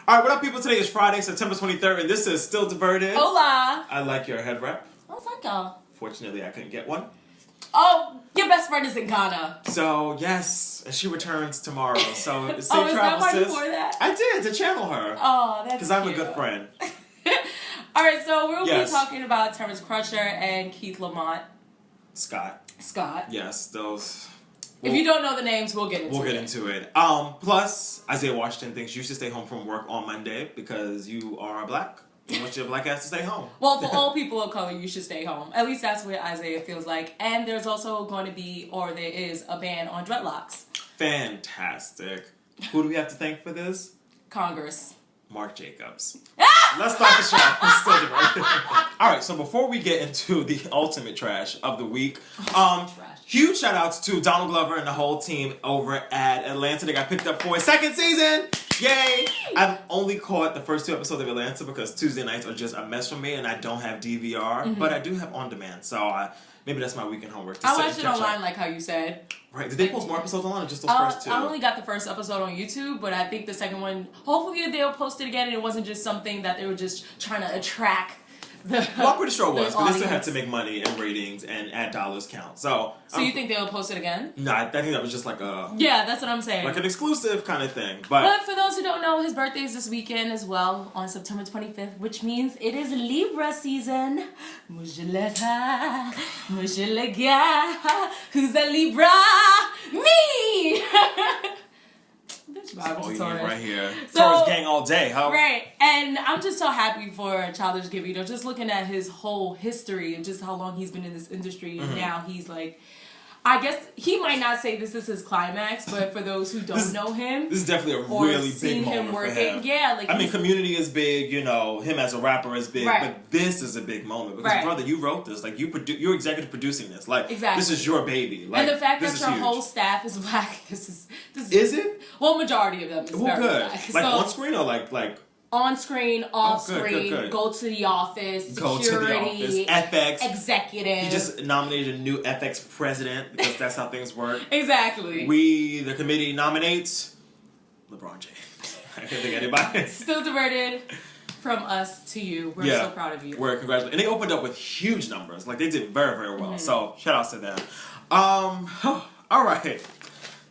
All right, what up, people? Today is Friday, September 23rd, and this is Still Diverted. Hola. I like your head wrap. Oh, thank you. Fortunately, I couldn't get one. Oh, your best friend is in Ghana. So, yes, and she returns tomorrow. So, safe oh, is travel, that why sis. you wore that? I did, to channel her. Oh, that's because I'm a good friend. All right, so we'll be talking about Terrence Crutcher and Keith Lamont. Scott. Yes, those... If you don't know the names, we'll get into it. Plus, Isaiah Washington thinks you should stay home from work on Monday because you are black. You want your black ass to stay home. Well, for all people of color, you should stay home. At least that's what Isaiah feels like. And there's also going to be, or there is, a ban on dreadlocks. Fantastic. Who do we have to thank for this? Congress. Mark Jacobs. Let's start the show. Still diverted. All right, so before we get into the ultimate trash of the week, huge shout outs to Donald Glover and the whole team over at Atlanta. They got picked up for a second season. Yay! I've only caught the first 2 episodes of Atlanta because Tuesday nights are just a mess for me and I don't have DVR, but I do have on demand, so maybe that's my weekend homework. I watched it online, like how you said. Right. Did they post more episodes online or just those first 2? I only got the first episode on YouTube, but I think the second one, hopefully they'll post it again and it wasn't just something that they were just trying to attract the Well, I'm pretty sure it was, because they still had audience. to make money and ratings and add dollars count. So you think they'll post it again? No, I think that was just like a... Yeah, that's what I'm saying. Like an exclusive kind of thing. But for those who don't know, his birthday is this weekend as well, on September 25th, which means it is Libra season. Who's a Libra? Me! Right here. So, Taurus gang all day, huh? Right. And I'm just so happy for Childish Gambino. Just looking at his whole history and just how long he's been in this industry. And now he's like... I guess he might not say this is his climax, but for those who don't know him... This is definitely a really big moment for him. Yeah, like... I mean, Community is big, you know, him as a rapper is big, but this is a big moment. Because, brother, you wrote this. Like, you're executive producing this. Like, this is your baby. Like, and the fact that your huge. whole staff is black, this is... Is it? Well, majority of them is very good. black. Like, on screen or like... On screen, off screen, go to the office, security, FX, executive. He just nominated a new FX president because that's how things work. Exactly. The committee nominates LeBron James. I can't think of anybody. Still Diverted from us to you. We're so proud of you. We're congratulations. And they opened up with huge numbers. Like, they did very, very well. So, shout outs to them. All right.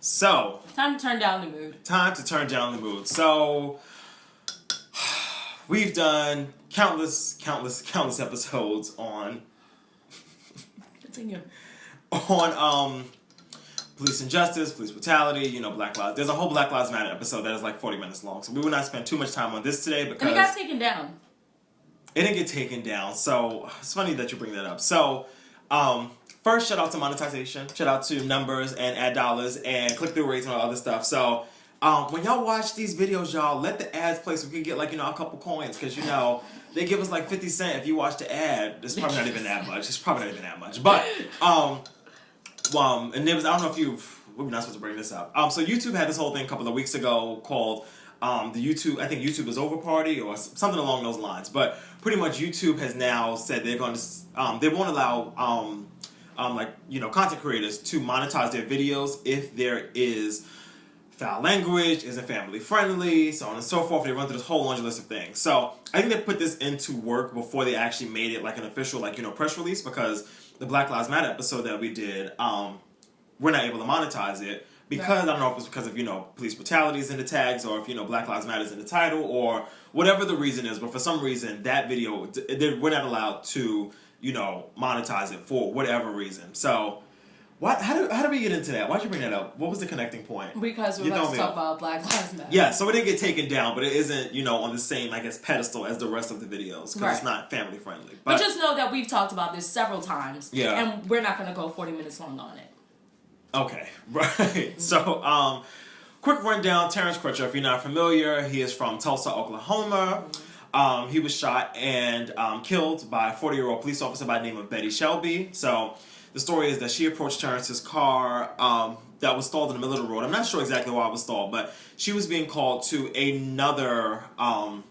So. Time to turn down the mood. So... We've done countless episodes on police injustice, police brutality, you know, Black Lives. There's a whole Black Lives Matter episode that is like 40 minutes long, so we will not spend too much time on this today because... And it got taken down. It didn't get taken down, so it's funny that you bring that up. So, first, shout out to monetization, shout out to numbers and ad dollars and click-through rates and all other stuff. So... when y'all watch these videos, y'all, let the ads play so we can get, like, you know, a couple coins. Because, you know, they give us, like, 50 cents if you watch the ad. It's probably not even that much. But, and there was, I don't know if we're not supposed to bring this up. So YouTube had this whole thing a couple of weeks ago called I think YouTube is over party or something along those lines. But pretty much YouTube has now said they're going to, they won't allow, like, you know, content creators to monetize their videos if there is... foul language, isn't family friendly, so on and so forth. They run through this whole laundry list of things. So I think they put this into work before they actually made it like an official, like, you know, press release, because the Black Lives Matter episode that we did, we're not able to monetize it because I don't know if it's because of, you know, police brutality is in the tags or if, you know, Black Lives Matter is in the title or whatever the reason is, but for some reason that video, we're not allowed to, you know, monetize it for whatever reason. So how did we get into that? Why'd you bring that up? What was the connecting point? Because we're about to talk about Black Lives Matter. Yeah, so it didn't get taken down, but it isn't, you know, on the same, I guess, pedestal as the rest of the videos because it's not family friendly. But just know that we've talked about this several times. Yeah. And we're not going to go 40 minutes long on it. Okay, right. So, quick rundown. Terrence Crutcher, if you're not familiar, he is from Tulsa, Oklahoma. He was shot and killed by a 40-year-old police officer by the name of Betty Shelby. So... the story is that she approached Terrence's car that was stalled in the middle of the road. I'm not sure exactly why it was stalled, but she was being called to another... I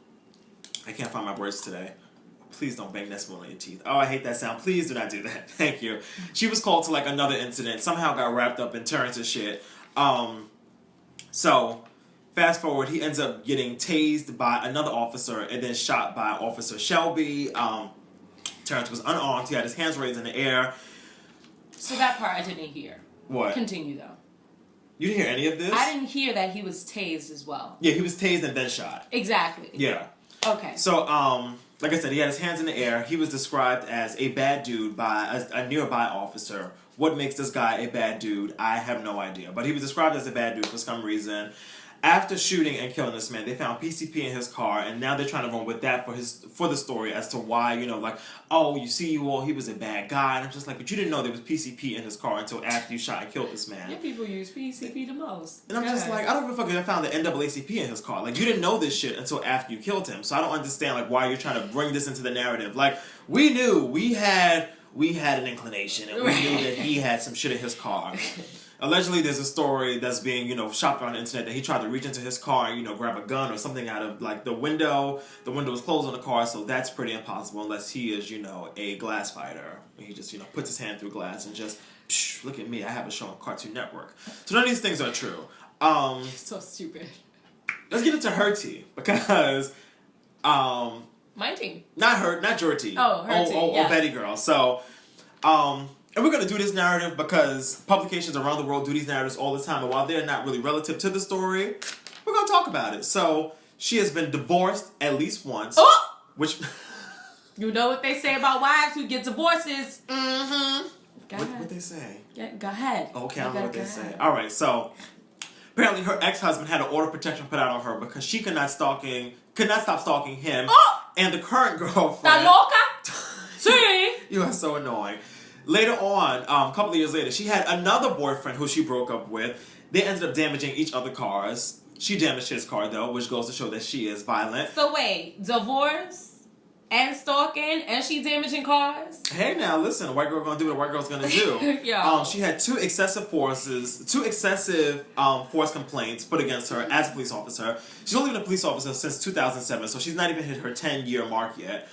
can't find my words today. Please don't bang that spoon on your teeth. Oh, I hate that sound. Please do not do that. Thank you. She was called to, like, another incident. Somehow got wrapped up in Terrence's shit. So Fast forward, he ends up getting tased by another officer and then shot by Officer Shelby. Terrence was unarmed. He had his hands raised in the air. So that part I didn't hear. What? Continue, though. You didn't hear any of this? I didn't hear that he was tased as well. Yeah, he was tased and then shot. Exactly. Yeah. Okay. So, like I said, he had his hands in the air. He was described as a bad dude by a nearby officer. What makes this guy a bad dude? I have no idea. But he was described as a bad dude for some reason. After shooting and killing this man, they found PCP in his car, and now they're trying to run with that for the story as to why, like, oh, you see, well, he was a bad guy. And I'm just like, but you didn't know there was PCP in his car until after you shot and killed this man. Yeah, people use PCP the most. And I'm just like, I don't give a fuck if I found the NAACP in his car. Like, you didn't know this shit until after you killed him. So I don't understand, like, why you're trying to bring this into the narrative. Like, we knew we had an inclination, and we knew that he had some shit in his car. Allegedly, there's a story that's being, shopped around the internet that he tried to reach into his car and, grab a gun or something out of, like, the window. The window was closed on the car, so that's pretty impossible unless he is, a glass fighter. And he just, puts his hand through glass and just, psh, look at me, I have a show on Cartoon Network. So none of these things are true. So stupid. Let's get into her tea, because, my team. Not your tea. Oh, her tea, yes. Betty girl. So, and we're going to do this narrative because publications around the world do these narratives all the time. And while they're not really relative to the story, we're going to talk about it. So, she has been divorced at least once. Oh! Which... You know what they say about wives who get divorces. Mm-hmm. What they say? Yeah, go ahead. Okay, I don't know what they say. All right, so... Apparently, her ex-husband had an order of protection put out on her because she could not stop stalking him and the current girlfriend. ¿Está loca? Sí. You are so annoying. Later on, a couple of years later, she had another boyfriend who she broke up with. They ended up damaging each other's cars. She damaged his car, though, which goes to show that she is violent. So wait, divorce and stalking, and she damaging cars? Hey, now, listen, a white girl gonna do what a white girl's gonna do. Yeah. She had two excessive force complaints put against her as a police officer. She's only been a police officer since 2007, so she's not even hit her 10-year mark yet.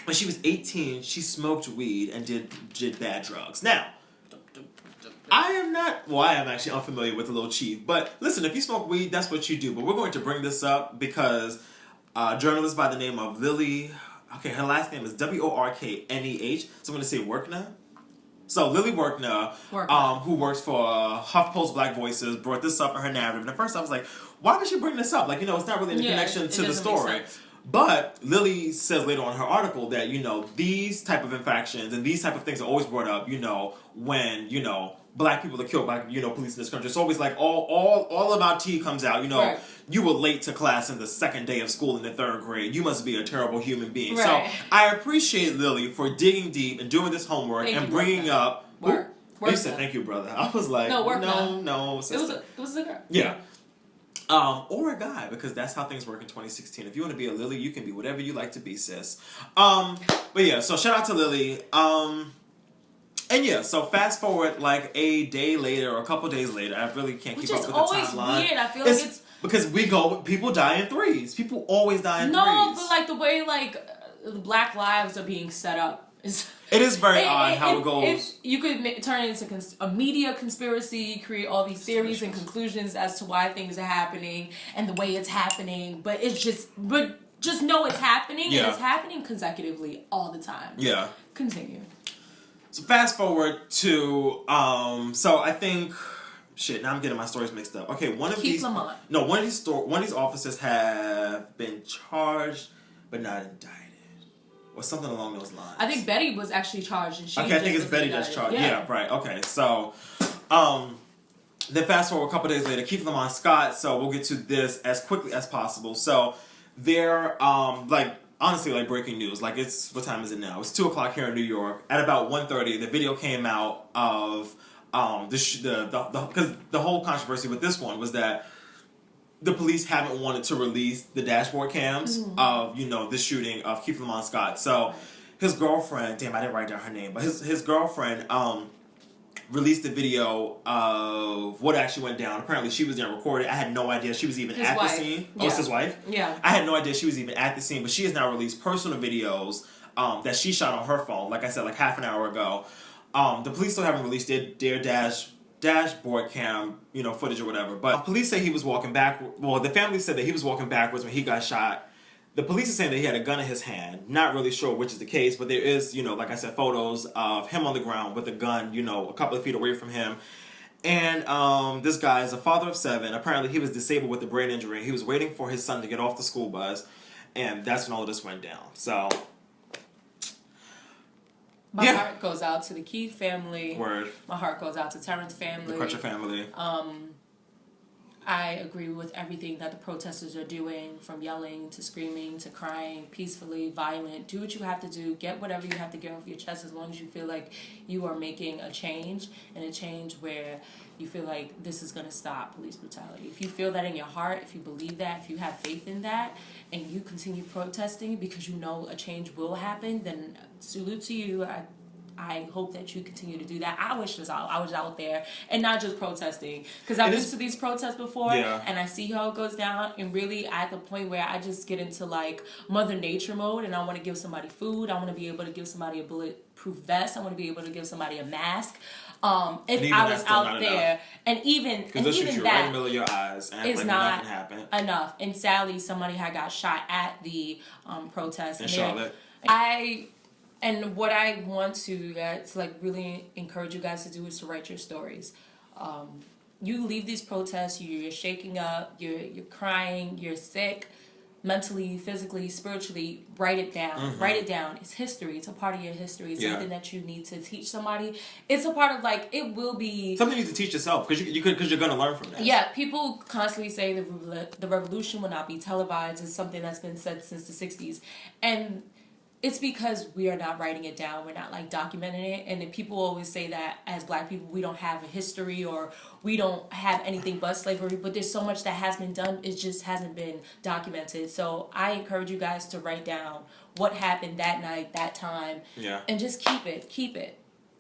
When she was 18, she smoked weed and did bad drugs. Now, I am actually unfamiliar with the little chief, but listen, if you smoke weed, that's what you do. But we're going to bring this up because a journalist by the name of Lily, her last name is Workneh, so I'm going to say Workneh. So Lily Workneh, who works for HuffPost Black Voices, brought this up in her narrative. And at first I was like, why would she bring this up? Like, it's not really any connection to the story. But Lily says later on in her article that, these type of infractions and these type of things are always brought up, when, black people are killed by, police in this country. It's always like all of our tea comes out, Right. You were late to class in the second day of school in the 3rd grade. You must be a terrible human being. Right. So I appreciate Lily for digging deep and doing this homework and bringing up... Work. You said thank you, brother. I was like, no, sister. It was a girl. Yeah. Or a guy, because that's how things work in 2016. If you want to be a Lily, you can be whatever you like to be, sis. But yeah, so shout out to Lily. And yeah, so fast forward like a day later or a couple days later, I really can't keep up with the timeline. Which is always weird. I feel like it's... Because people die in threes. People always die in threes. No, but like the way the Black lives are being set up is... It is very odd how it goes. You could turn it into a media conspiracy, create all these theories and conclusions as to why things are happening and the way it's happening, but just know it's happening, and it's happening consecutively all the time. Yeah. Continue. So fast forward to so I think now I'm getting my stories mixed up. Okay, one of these officers have been charged but not indicted. Or something along those lines. I think Betty was actually charged, and I think it's Betty that's charged. Yeah, right. Okay, so then fast forward a couple days later, Keith Lamont Scott. So we'll get to this as quickly as possible. So they're honestly breaking news. Like what time is it now? It's 2:00 here in New York. At about 1:30, the video came out of because the whole controversy with this one was that the police haven't wanted to release the dashboard cams of, the shooting of Keith Lamont Scott. So his girlfriend, damn, I didn't write down her name, but his girlfriend released a video of what actually went down. Apparently she was there and recorded. I had no idea she was even at the scene. Oh, it's his wife? Yeah. I had no idea she was even at the scene, but she has now released personal videos that she shot on her phone, like I said, like half an hour ago. The police still haven't released their dashboard cam, footage or whatever. But police say he was walking back. Well, the family said that he was walking backwards when he got shot. The police are saying that he had a gun in his hand. Not really sure which is the case, but there is, like I said, photos of him on the ground with a gun, a couple of feet away from him. And this guy is a father of 7. Apparently, he was disabled with a brain injury. He was waiting for his son to get off the school bus, and that's when all of this went down. So, my heart goes out to the Keith family. Word. My heart goes out to Terrence family. The Crutcher family. I agree with everything that the protesters are doing, from yelling to screaming to crying, peacefully, violent. Do what you have to do. Get whatever you have to get off your chest, as long as you feel like you are making a change, and a change where you feel like this is going to stop police brutality. If you feel that in your heart, if you believe that, if you have faith in that, and you continue protesting because you know a change will happen, then salute to you. I hope that you continue to do that. I was out there and not just protesting, because I've been to these protests before, and I see how it goes down, and really at the point where I just get into like Mother Nature mode, and I want to give somebody food. I want to be able to give somebody a bulletproof vest. I want to be able to give somebody a mask. If I was out there, and even that, right in the middle of your eyes, and is like not nothing happened. Enough. And sadly, somebody had got shot at the protest in Charlotte. And what I want to really encourage you guys to do is to write your stories. You leave these protests, you're shaking up, you're crying, you're sick, mentally, physically, spiritually. Write it down. Mm-hmm. Write it down. It's history. It's a part of your history. It's something that you need to teach somebody. It's a part of it will be something you need to teach yourself, because you're going to learn from that. Yeah, people constantly say the revolution will not be televised. It's something that's been said since the 60s, and it's because we are not writing it down. We're not documenting it. And then people always say that as Black people, we don't have a history, or we don't have anything but slavery. But there's so much that has been done. It just hasn't been documented. So I encourage you guys to write down what happened that night, that time. Yeah. And just keep it.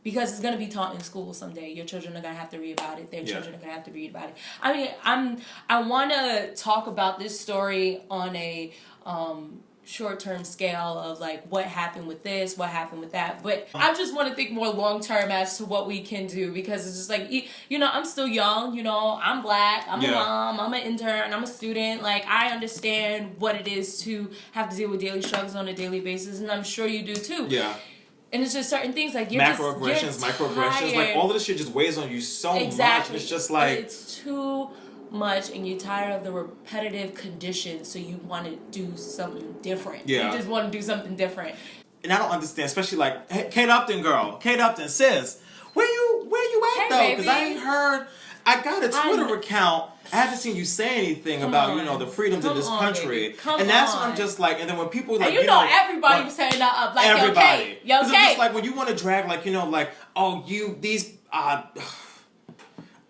Because it's going to be taught in school someday. Your children are going to have to read about it. Their children are going to have to read about it. I mean, I want to talk about this story on a short-term scale of what happened with this, what happened with that, but I just want to think more long-term as to what we can do, because it's just I'm still young, I'm Black, I'm a mom, I'm an intern, I'm a student, I understand what it is to have to deal with daily struggles on a daily basis, and I'm sure you do too. Yeah. And it's just certain things you're macroaggressions, microaggressions, all of this shit just weighs on you so much, and it's just it's too much, and you're tired of the repetitive conditions, so you want to do something different. You just want to do something different. And I don't understand, especially hey, Kate Upton, sis, where you at though? Because I ain't heard. I got a Twitter account. I haven't seen you say anything about the freedoms in this country, and that's when I'm just and then when people and everybody was saying that up, everybody, yo, Kate. It's just when you want to drag these.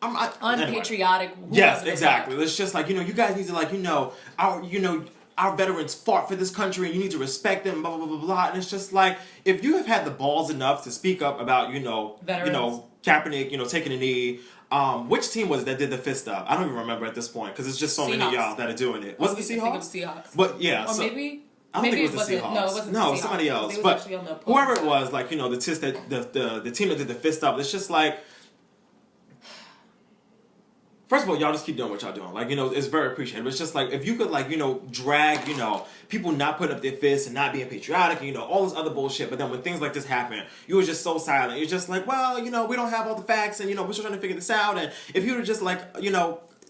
Unpatriotic. Anyway. Yes, exactly. It's just you guys need to our veterans fought for this country, and you need to respect them. Blah blah blah blah blah. And it's just if you have had the balls enough to speak up about veterans. Kaepernick, taking a knee. Which team was it that did the fist up? I don't even remember at this point, because it's just so many of y'all that are doing it. Was it the Seahawks? I think it was Seahawks. But yeah, or maybe. I don't think it was the Seahawks. No, it wasn't. No, it was somebody else. But whoever it was, the team that did the fist up, it's just first of all, y'all just keep doing what y'all doing. It's very appreciated. But it's just if you could drag, people not putting up their fists and not being patriotic and, all this other bullshit. But then when things like this happen, you were just so silent. You're just well, we don't have all the facts, and, we're still trying to figure this out. And if you were just listen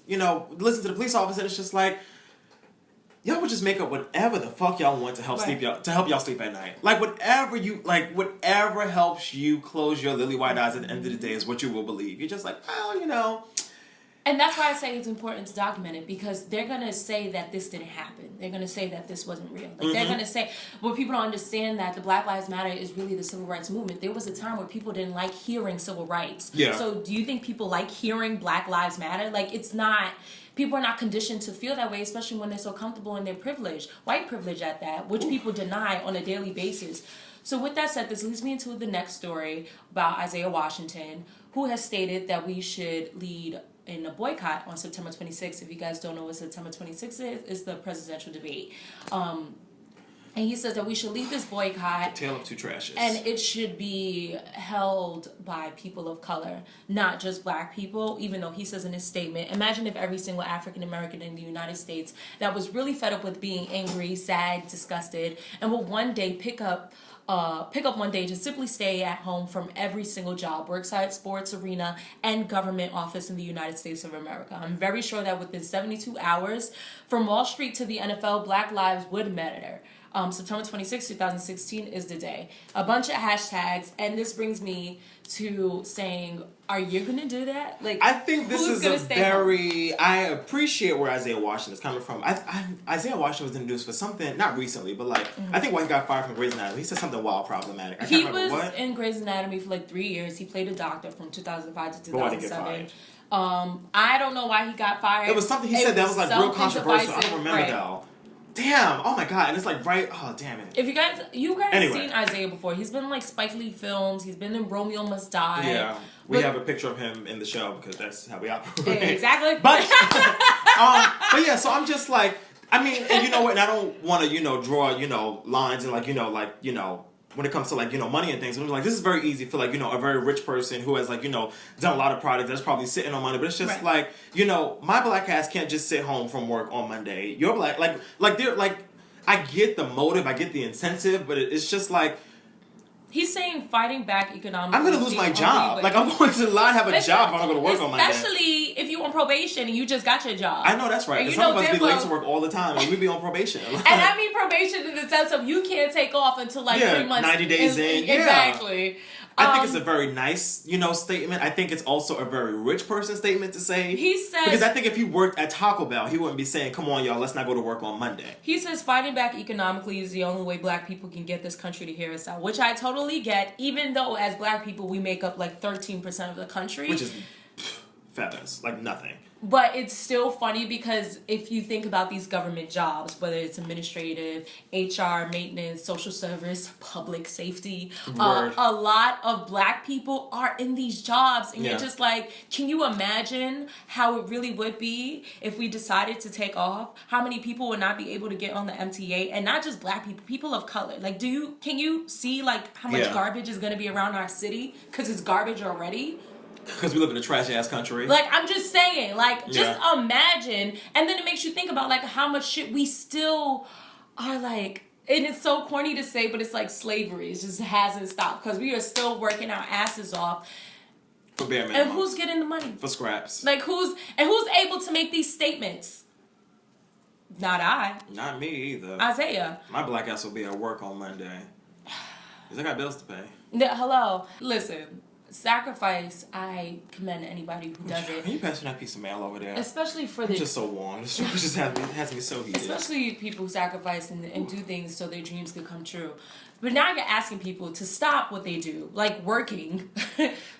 to the police officer, it's just y'all would just make up whatever the fuck y'all want to help help y'all sleep at night. Whatever helps you close your lily white eyes at the end of the day is what you will believe. You're just well, And that's why I say it's important to document it, because they're going to say that this didn't happen. They're going to say that this wasn't real. They're going to say, people don't understand that the Black Lives Matter is really the civil rights movement. There was a time where people didn't like hearing civil rights. Yeah. So do you think people like hearing Black Lives Matter? It's not, people are not conditioned to feel that way, especially when they're so comfortable in their privilege, white privilege at that, which people deny on a daily basis. So with that said, this leads me into the next story about Isaiah Washington, who has stated that we should lead in a boycott on September 26th. If you guys don't know what September 26th is, it's the presidential debate. And he says that we should leave this boycott. Tale of two trashes. And it should be held by people of color, not just black people, even though he says in his statement, imagine if every single African American in the United States that was really fed up with being angry, sad, disgusted, and will one day pick up one day to simply stay at home from every single job, worksite, sports arena, and government office in the United States of America. I'm very sure that within 72 hours, from Wall Street to the NFL, Black lives would matter. September 26, 2016 is the day. A bunch of hashtags, and this brings me to saying, are you going to do that? Like, I think this is a very... I appreciate where Isaiah Washington is coming from. Isaiah Washington was introduced for something, not recently, but like, I think when he got fired from Grey's Anatomy, he said something wild problematic. I can't remember what. He was in Grey's Anatomy for like 3 years. He played a doctor from 2005 to 2007. But why did he get fired? I don't know why he got fired. It was something he said that was like real controversial. I don't remember though. Damn! Oh my god! And it's like oh damn it! If you guys seen Isaiah before, he's been in like Spike Lee films. He's been in Romeo Must Die. Yeah, we have a picture of him in the show because that's how we operate. Exactly. But yeah, so I'm just like, I mean, and you know what? And I don't want to draw lines and when it comes to money and things. I'm like, this is very easy for a very rich person who has done a lot of products that's probably sitting on money, but it's just my black ass can't just sit home from work on Monday. You're black, I get the motive, I get the incentive, but it's just like, he's saying fighting back economically. I'm going to lose my job. I'm going to not have a job if I'm going to work on Monday. Especially if you're on probation and you just got your job. I know that's right. Because some of us be late to work all the time and we be on probation. And I mean probation in the sense of you can't take off until 3 months. 90 days in. Exactly. I think it's a very nice, statement. I think it's also a very rich person statement to say. He says... Because I think if he worked at Taco Bell, he wouldn't be saying, come on, y'all, let's not go to work on Monday. He says fighting back economically is the only way black people can get this country to hear us out, which I totally get, even though as black people we make up 13% of the country. Which is feathers, nothing. But it's still funny because if you think about these government jobs, whether it's administrative, HR, maintenance, social service, public safety, a lot of black people are in these jobs. And you're just like, can you imagine how it really would be if we decided to take off? How many people would not be able to get on the MTA? And not just black people, people of color. Can you see how much garbage is going to be around our city? Because it's garbage already. Because we live in a trash-ass country. I'm just saying, just imagine. And then it makes you think about, how much shit we still are, and it's so corny to say, but it's like slavery. It just hasn't stopped. Because we are still working our asses off. For bare minimum. And who's getting the money? For scraps. Who's able to make these statements? Not I. Not me either. Isaiah. My black ass will be at work on Monday. Because I got bills to pay. Hello. Listen. Sacrifice, I commend anybody who does it. Can you pass me that piece of mail over there? Especially for it's just so warm. This just has me so heated. Especially people who sacrifice and do things so their dreams could come true. But now you're asking people to stop what they do, working.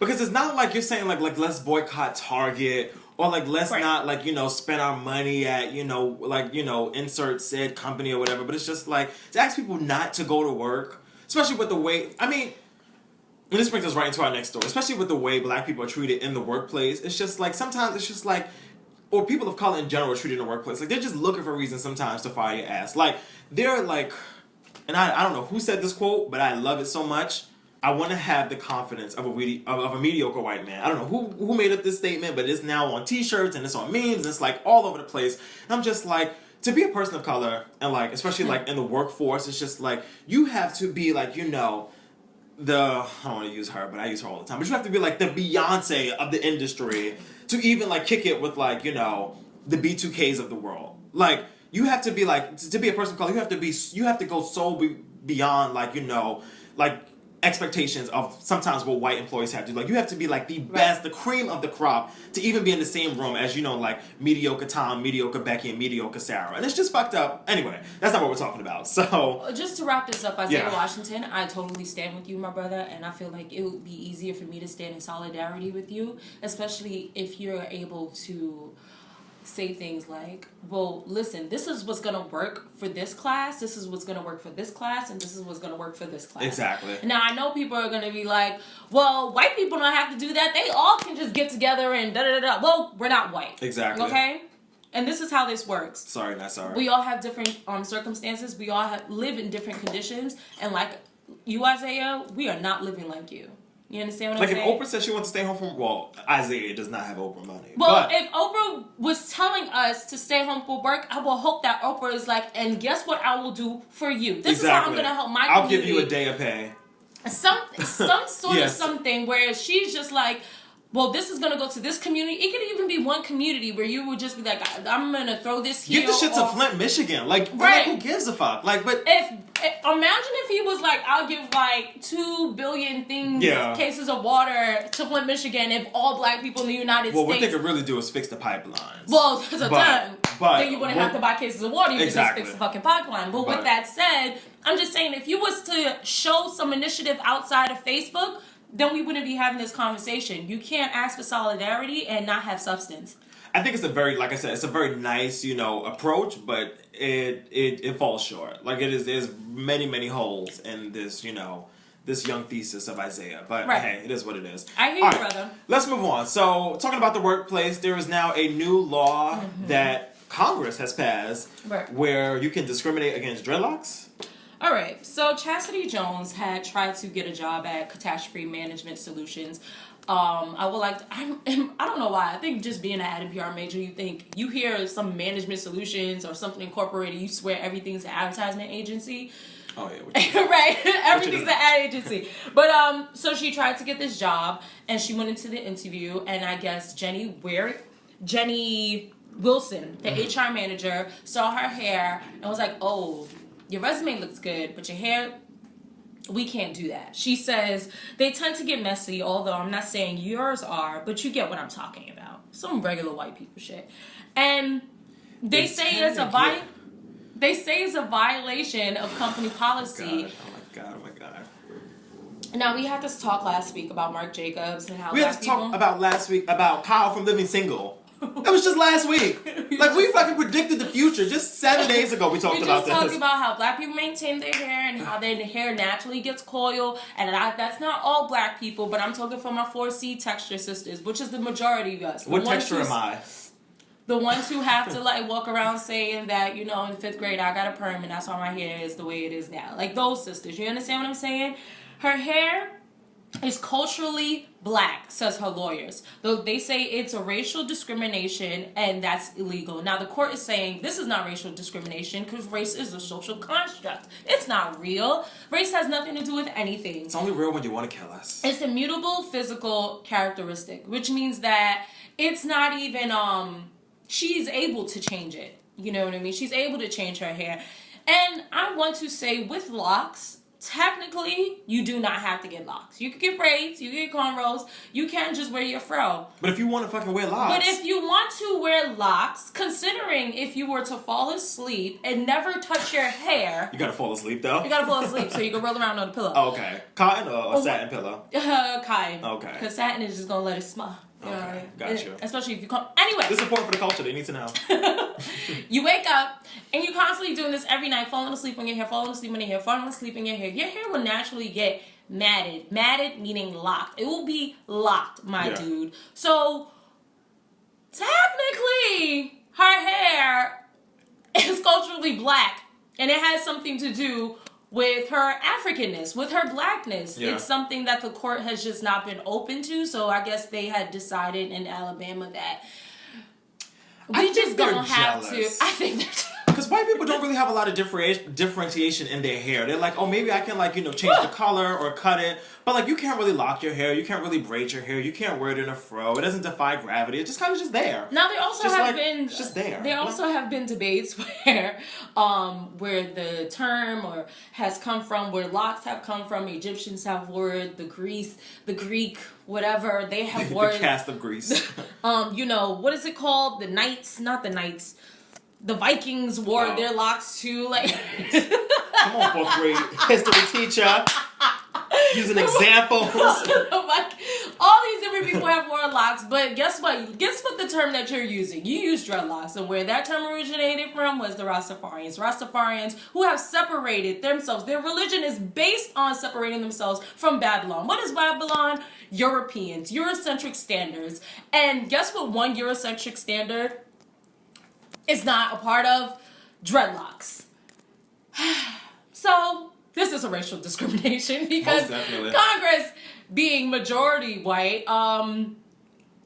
Because it's not like you're saying let's boycott Target or let's not spend our money at insert said company or whatever. But it's just to ask people not to go to work, especially with the way and this brings us right into our next story, especially with the way black people are treated in the workplace. It's just sometimes it's just or people of color in general are treated in the workplace. They're just looking for reasons sometimes to fire your ass. They're and I don't know who said this quote, but I love it so much. I want to have the confidence of a mediocre white man. I don't know who made up this statement, but it's now on t-shirts and it's on memes and it's all over the place. And I'm just to be a person of color and especially in the workforce, it's just you have to be I don't want to use her, but I use her all the time. But you have to be the Beyonce of the industry to even kick it with the B2Ks of the world. You have to be to be a person of color. You have to go so beyond expectations of sometimes what white employees have to do. You have to be the best, the cream of the crop to even be in the same room as mediocre Tom, mediocre Becky, and mediocre Sarah. And it's just fucked up. Anyway, that's not what we're talking about. So just to wrap this up, Isaiah Washington, I totally stand with you, my brother, and I feel like it would be easier for me to stand in solidarity with you, especially if you're able to say things well, listen, this is what's going to work for this class, this is what's going to work for this class, and this is what's going to work for this class. Exactly. Now, I know people are going to be well, white people don't have to do that. They all can just get together and da-da-da-da. Well, we're not white. Exactly. Okay? And this is how this works. Sorry, not sorry. We all have different circumstances. We all live in different conditions. And like you, Isaiah, we are not living like you. You understand what I'm saying? Like if Oprah said she wants to stay home from... Well, Isaiah does not have Oprah money. Well, if Oprah was telling us to stay home for work, I will hope that Oprah is like, and guess what I will do for you? This is how I'm going to help my community. I'll give you a day of pay. Some sort of something where she's just like, well, this is going to go to this community. It could even be one community where you would just be like, I'm going to throw this here. Give the shit to Flint, Michigan. Like, who gives a fuck? Like, but... Imagine if he was like, I'll give like 2 billion cases of water to Flint, Michigan if all black people in the United States... Well, what they could really do is fix the pipelines. Well, there's a ton. Then you wouldn't have to buy cases of water. You could just fix the fucking pipeline. But with that said, I'm just saying, if you was to show some initiative outside of Facebook... then we wouldn't be having this conversation. You can't ask for solidarity and not have substance. I think it's a very, like I said, it's a very nice, approach, but it falls short. Like there's many, many holes in this, this young thesis of Isaiah. But hey, it is what it is. I hear you, brother. Let's move on. So, talking about the workplace, there is now a new law that Congress has passed where you can discriminate against dreadlocks. All right, so Chasity Jones had tried to get a job at Catastrophe Management Solutions. I don't know why. I think just being an ad and PR major, you hear some management solutions or something incorporated, you swear everything's an advertisement agency. Oh, yeah. Right. Everything's an ad agency. But, so she tried to get this job and she went into the interview and I guess Jenny Wilson, the HR manager, saw her hair and was like, oh, your resume looks good, but your hair, we can't do that. She says, they tend to get messy, although I'm not saying yours are, but you get what I'm talking about. Some regular white people shit. And they say it's a violation of company policy. Oh my God. Now, we had this talk last week about Marc Jacobs and how we had to talk about last week about Kyle from Living Single. That was just last week. Like, we fucking predicted the future. Just 7 days ago we talked about this. We just talked about how black people maintain their hair and how their hair naturally gets coiled. And that's not all black people, but I'm talking from our 4C texture sisters, which is the majority of us. What texture am I? The ones who have to, like, walk around saying that, in 5th grade I got a perm and that's why my hair is the way it is now. Like, those sisters. You understand what I'm saying? Her hair is culturally black, says her lawyers. Though they say it's a racial discrimination and that's illegal. Now the court is saying this is not racial discrimination because race is a social construct. It's not real. Race has nothing to do with anything. It's only real when you want to kill us. It's a mutable physical characteristic, which means that it's not even, she's able to change it. You know what I mean? She's able to change her hair. And I want to say with locks, technically, you do not have to get locks. You can get braids, you can get cornrows, you can just wear your fro. But if you want to fucking wear locks... But if you want to wear locks, considering if you were to fall asleep and never touch your hair... You gotta fall asleep, though? You gotta fall asleep, so you can roll around on the pillow. Oh, okay. Cotton or satin pillow? Cotton. Okay. Because satin is just gonna let it smell. Okay, gotcha. Especially if you come... Anyway. This is important for the culture. They need to know. You wake up, and you're constantly doing this every night, falling asleep on your hair, falling asleep on your hair, falling asleep in your hair. Your hair will naturally get matted. Matted meaning locked. It will be locked, my dude. So, technically, her hair is culturally black, and it has something to do with her Africanness, with her blackness. Yeah. It's something that the court has just not been open to, so I guess they had decided in Alabama that we just don't have to. I think they're because white people don't really have a lot of differentiation in their hair. They're like, oh, maybe I can change the color or cut it. But like, you can't really lock your hair. You can't really braid your hair. You can't wear it in a fro. It doesn't defy gravity. It's just kind of just there. Now there also it's just there. There also have been debates where the term has come from, where locks have come from. Egyptians have word the Greek, whatever they have words. The cast of Greece. What is it called? The Vikings wore their locks too. Like, come on, 4th grade history teacher. Using examples. All these different people have worn locks, but guess what? Guess what the term that you're using? You use dreadlocks, and where that term originated from was the Rastafarians. Rastafarians who have separated themselves. Their religion is based on separating themselves from Babylon. What is Babylon? Europeans, Eurocentric standards. And guess what one Eurocentric standard is not a part of dreadlocks. So this is a racial discrimination because Congress, being majority white,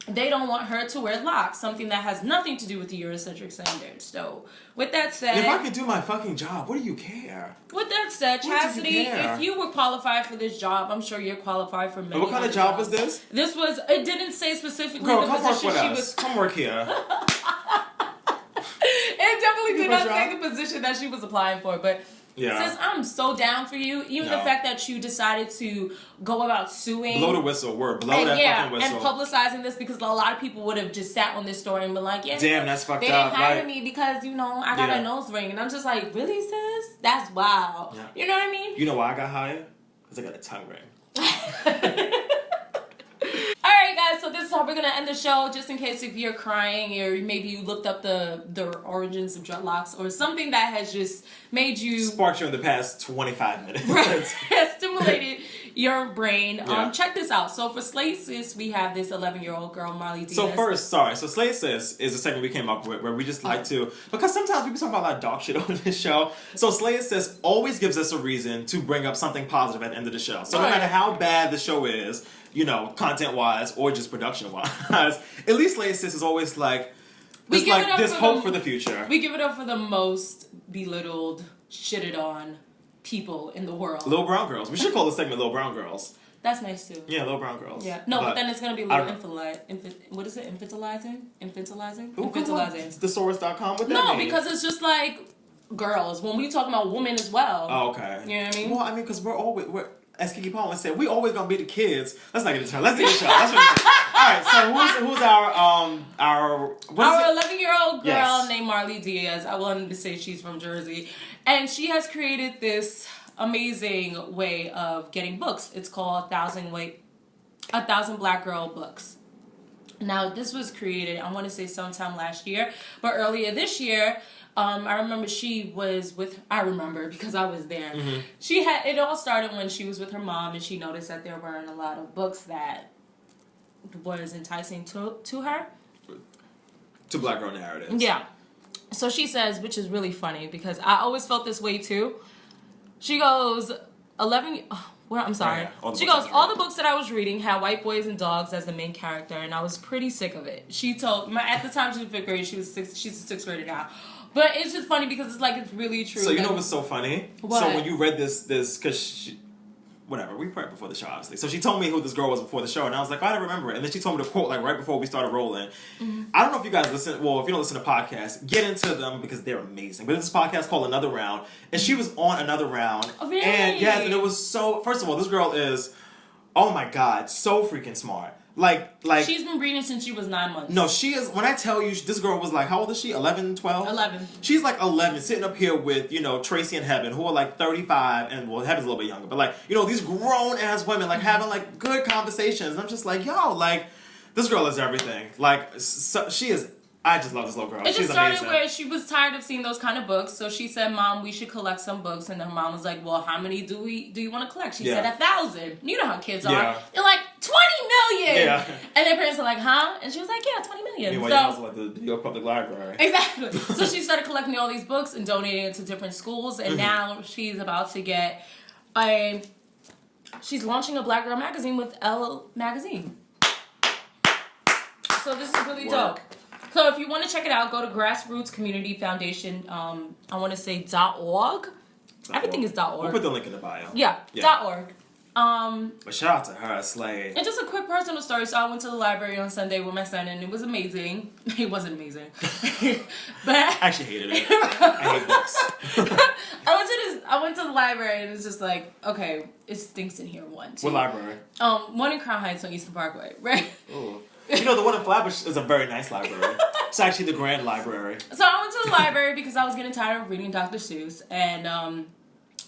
they don't want her to wear locks, something that has nothing to do with the Eurocentric standards. So, with that said... If I can do my fucking job, what do you care? With that said, Chasity, if you were qualified for this job, I'm sure you're qualified for many. What kind of job was this? This was... It didn't say specifically Girl, the position she was... Come work here. It definitely did not say the position that she was applying for, but... Yeah. Since I'm so down for you, even the fact that you decided to go about suing, blow the whistle, blow that fucking whistle, and publicizing this, because a lot of people would have just sat on this story and been like, "Yeah, damn, that's fucked up." They didn't hire me because I got a nose ring, and I'm just like, "Really, sis? That's wild." Yeah. You know what I mean? You know why I got hired? Because I got a tongue ring. Alright guys, so this is how we're gonna end the show, just in case if you're crying or maybe you looked up the origins of dreadlocks or something that has just made you... sparked you in the past 25 minutes. Right. Stimulated your brain. Check this out. So for Slate Sis, we have this 11-year-old girl, Marley Diaz. So Slate Sis is a segment we came up with where we just like to... Because sometimes we be talking about a lot of dog shit on this show. So Slate Sis always gives us a reason to bring up something positive at the end of the show. So no matter how bad the show is... content-wise or just production-wise. At least Slate Sis is always like, there's hope for the future. We give it up for the most belittled, shitted on people in the world. Little Brown Girls. We should call this segment Little Brown Girls. That's nice too. Yeah, Little Brown Girls. Yeah. No, but then it's going to be little what is it? Infantilizing? Infantilizing? Thesaurus.com? What that No, mean? because it's just like girls. When we talking about women as well. Oh, okay. You know what I mean? Well, I mean, because we're as Kiki Palmer said, we always gonna be the kids. Let's not get into turn. Let's get into Let's Alright, so who's our 11-year-old girl named Marley Diaz. I wanted to say she's from Jersey. And she has created this amazing way of getting books. It's called 1,000 Black Girl Books. Now, this was created, I want to say sometime last year, but earlier this year, I remember because I was there. Mm-hmm. It all started when she was with her mom, and she noticed that there weren't a lot of books that was enticing to her. To Black girl narratives. Yeah. So she says, which is really funny, because I always felt this way too. She goes, all the books that I was reading had white boys and dogs as the main character, and I was pretty sick of it. She told, at the time she was in 5th grade, she's a 6th grader now. But it's just funny because it's really true. So you know what's so funny? What? So when you read this, because we prepped before the show, obviously. So she told me who this girl was before the show, and I was like, I don't remember it. And then she told me the quote, right before we started rolling. Mm-hmm. I don't know if you guys listen, well, if you don't listen to podcasts, get into them because they're amazing. But there's this podcast called Another Round, and she was on Another Round. Oh, really? And yes, and it was so, first of all, this girl is, oh my God, so freaking smart. Like she's been reading since she was 9 months. No, she is. When I tell you, this girl was like, how old is she? 11, 12? 11. She's like 11, sitting up here with, Tracy and Heaven, who are like 35, and well, Heaven's a little bit younger, but these grown ass women, having good conversations. And I'm just like, this girl is everything. She is. I just love this little girl. It She's just started amazing. where she was tired of seeing those kind of books, so she said, "Mom, we should collect some books." And her mom was like, "Well, how many do you want to collect?" She said 1,000. You know how kids are. They're like 20 million. Yeah. And their parents are like, "Huh?" And she was like, "Yeah, 20 million." Meanwhile, you also like the New York Public Library. Exactly. So she started collecting all these books and donating it to different schools, and now she's about to get she's launching a Black Girl magazine with Elle magazine. So this is really dope. So if you want to check it out, go to Grassroots Community Foundation. I want to say .org. Everything is .org. We'll put the link in the bio. Yeah. .org. But shout out to her, Slade. And just a quick personal story. So I went to the library on Sunday with my son, and it was amazing. It wasn't amazing, but I actually hated it. I hate books. I went to the library, and it's just like, okay, it stinks in here. What library? One in Crown Heights on Eastern Parkway, right? Ooh. The one in Flatbush is a very nice library. It's actually the Grand Library. So I went to the library because I was getting tired of reading Dr. Seuss. And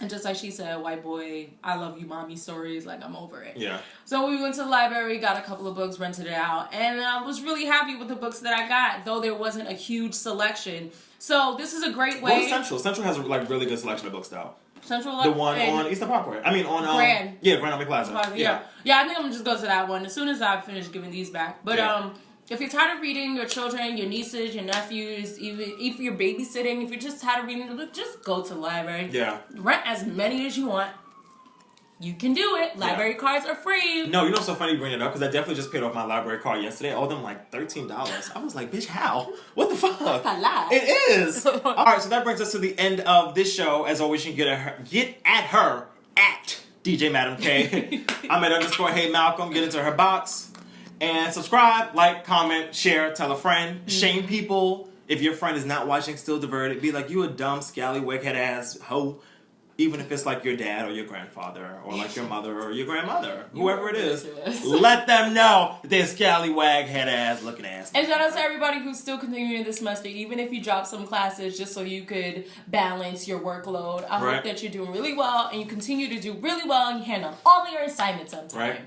just like she said, white boy, I love you, mommy stories. I'm over it. Yeah. So we went to the library, got a couple of books, rented it out. And I was really happy with the books that I got, though there wasn't a huge selection. So this is a great way. Go to Central. Central has a really good selection of books, though. Central, the one on Eastern Parkway. I mean, on Grand. Grand Army Plaza. Yeah. I think I'm gonna just go to that one as soon as I finish giving these back. But If you're tired of reading your children, your nieces, your nephews, even if you're babysitting, if you're just tired of reading the book, just go to the library. Yeah. Rent as many as you want. You can do it. Library cards are free. No, you know what's so funny you bring it up? Because I definitely just paid off my library card yesterday. I owed them like $13. I was like, bitch, how? What the fuck? That's a lot. It is. All right, so that brings us to the end of this show. As always, you can get at her at DJ Madam K. I'm at _ Hey Malcolm. Get into her box. And subscribe, like, comment, share, tell a friend. Mm-hmm. Shame people. If your friend is not watching Still Diverted, be like, you a dumb, scallywag head ass hoe. Even if it's like your dad or your grandfather or like your mother or your grandmother, whoever it is, let them know that they're scallywag head ass looking ass. And shout out to everybody who's still continuing this semester, even if you drop some classes just so you could balance your workload. I hope that you're doing really well and you continue to do really well and you handle all of your assignments on time. Right.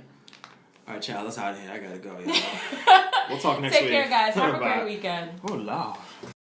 All right, child, let's out of here. I gotta go, y'all. We'll talk next week. Take care, guys. Have a great weekend. Oh, Lord.